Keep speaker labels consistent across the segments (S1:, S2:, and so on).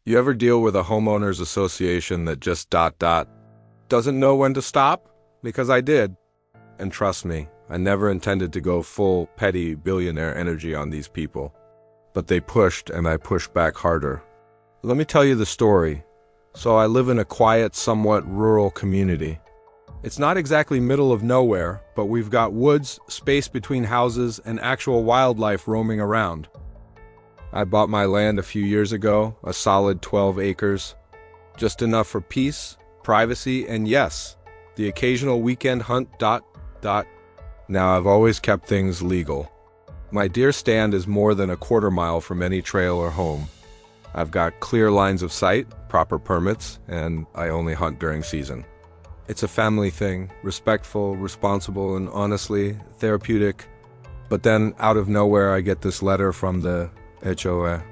S1: You ever deal with a homeowners association that just doesn't know when to stop? Because I did. And trust me, I never intended to go full petty billionaire energy on these people. But they pushed and I pushed back harder. Let me tell you the story. So I live in a quiet, somewhat rural community. It's not exactly middle of nowhere, but we've got woods, space between houses, and actual wildlife roaming around. I bought my land a few years ago, a solid 12 acres. Just enough for peace, privacy, and yes, the occasional weekend hunt. Now I've always kept things legal. My deer stand is more than a quarter mile from any trail or home. I've got clear lines of sight, proper permits, and I only hunt during season. It's a family thing, respectful, responsible, and honestly, therapeutic. But then, out of nowhere, I get this letter from the HOA.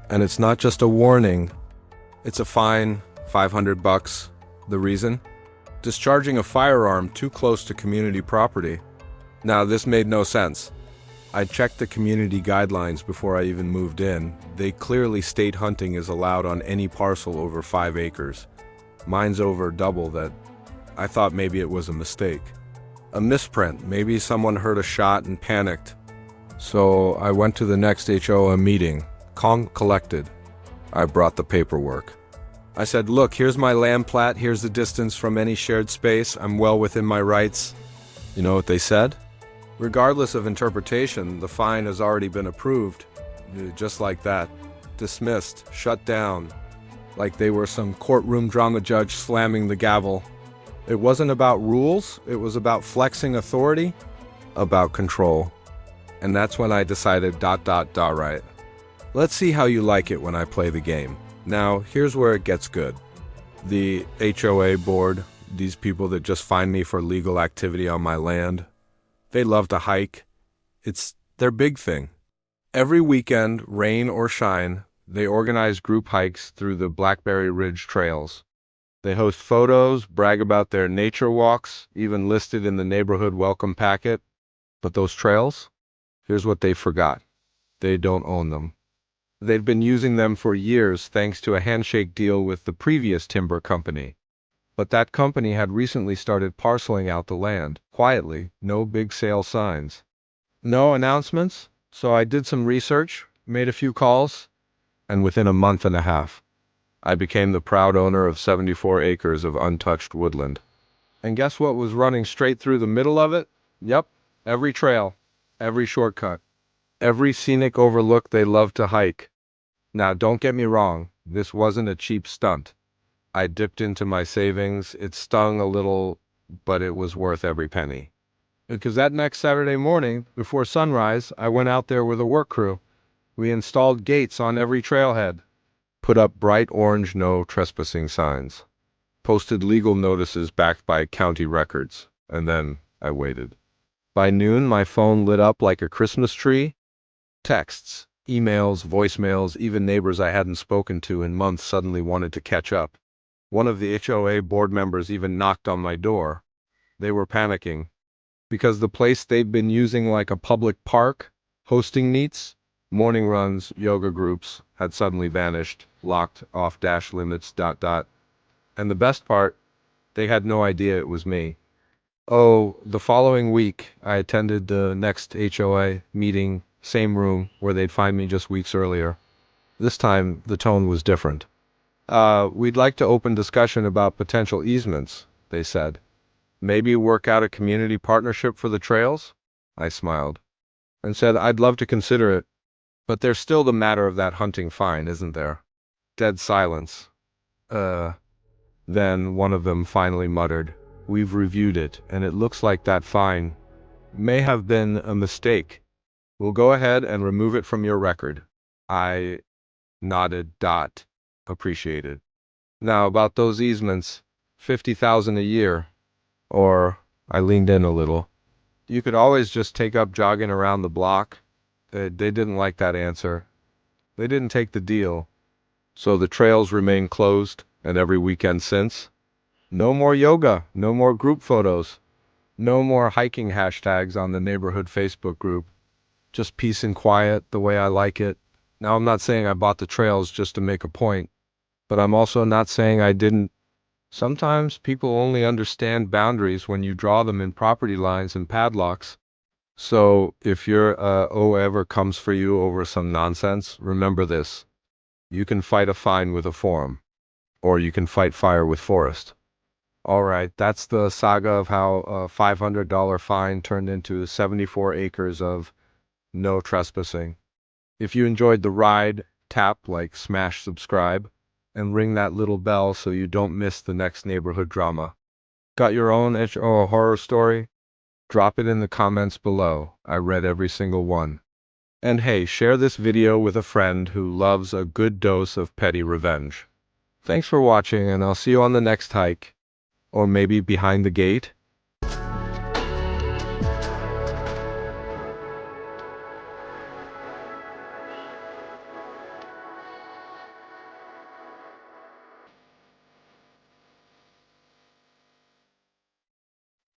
S1: And it's not just a warning. It's a fine, $500. The reason? Discharging a firearm too close to community property. Now, this made no sense. I checked the community guidelines before I even moved in. They clearly state hunting is allowed on any parcel over 5 acres. Mine's over double that. I thought maybe it was a mistake. A misprint. Maybe someone heard a shot and panicked. So I went to the next HOA meeting, calm, collected. I brought the paperwork. I said, look, here's my land plat, here's the distance from any shared space, I'm well within my rights. You know what they said? Regardless of interpretation, the fine has already been approved. Just like that. Dismissed, shut down. Like they were some courtroom drama judge slamming the gavel. It wasn't about rules, it was about flexing authority, about control. And that's when I decided right. Let's see how you like it when I play the game. Now, here's where it gets good. The HOA board, these people that just find me for legal activity on my land, they love to hike. It's their big thing. Every weekend, rain or shine, they organize group hikes through the Blackberry Ridge trails. They host photos, brag about their nature walks, even listed in the neighborhood welcome packet. But those trails? Here's what they forgot. They don't own them. They'd been using them for years thanks to a handshake deal with the previous timber company. But that company had recently started parceling out the land, quietly, no big sale signs. No announcements, so I did some research, made a few calls, and within a month and a half, I became the proud owner of 74 acres of untouched woodland. And guess what was running straight through the middle of it? Yep, every trail, every shortcut, every scenic overlook they love to hike. Now, don't get me wrong, this wasn't a cheap stunt. I dipped into my savings, it stung a little, but it was worth every penny. Because that next Saturday morning, before sunrise, I went out there with a work crew. We installed gates on every trailhead, put up bright orange no trespassing signs, posted legal notices backed by county records, and then I waited. By noon, my phone lit up like a Christmas tree. Texts, emails, voicemails, even neighbors I hadn't spoken to in months suddenly wanted to catch up. One of the HOA board members even knocked on my door. They were panicking, because the place they'd been using like a public park, hosting meets, morning runs, yoga groups, had suddenly vanished, locked off dash limits, And the best part, they had no idea it was me. Oh, the following week, I attended the next HOA meeting, same room, where they'd find me just weeks earlier. This time, the tone was different. We'd like to open discussion about potential easements, they said. Maybe work out a community partnership for the trails? I smiled, and said I'd love to consider it. But there's still the matter of that hunting fine, isn't there? Dead silence. Then one of them finally muttered, we've reviewed it, and it looks like that fine may have been a mistake. We'll go ahead and remove it from your record. I nodded. Appreciated. Now about those easements, 50,000 a year. Or, I leaned in a little. You could always just take up jogging around the block. They didn't like that answer. They didn't take the deal. So the trails remain closed, and every weekend since. No more yoga, no more group photos, no more hiking hashtags on the neighborhood Facebook group. Just peace and quiet, the way I like it. Now I'm not saying I bought the trails just to make a point. But I'm also not saying I didn't. Sometimes people only understand boundaries when you draw them in property lines and padlocks. So if your O ever comes for you over some nonsense, remember this. You can fight a fine with a forum, or you can fight fire with forest. All right, that's the saga of how a $500 fine turned into 74 acres of no trespassing. If you enjoyed the ride, tap like, smash subscribe, and ring that little bell so you don't miss the next neighborhood drama. Got your own HOA horror story? Drop it in the comments below. I read every single one. And hey, share this video with a friend who loves a good dose of petty revenge. Thanks for watching, and I'll see you on the next hike. Or maybe behind the gate.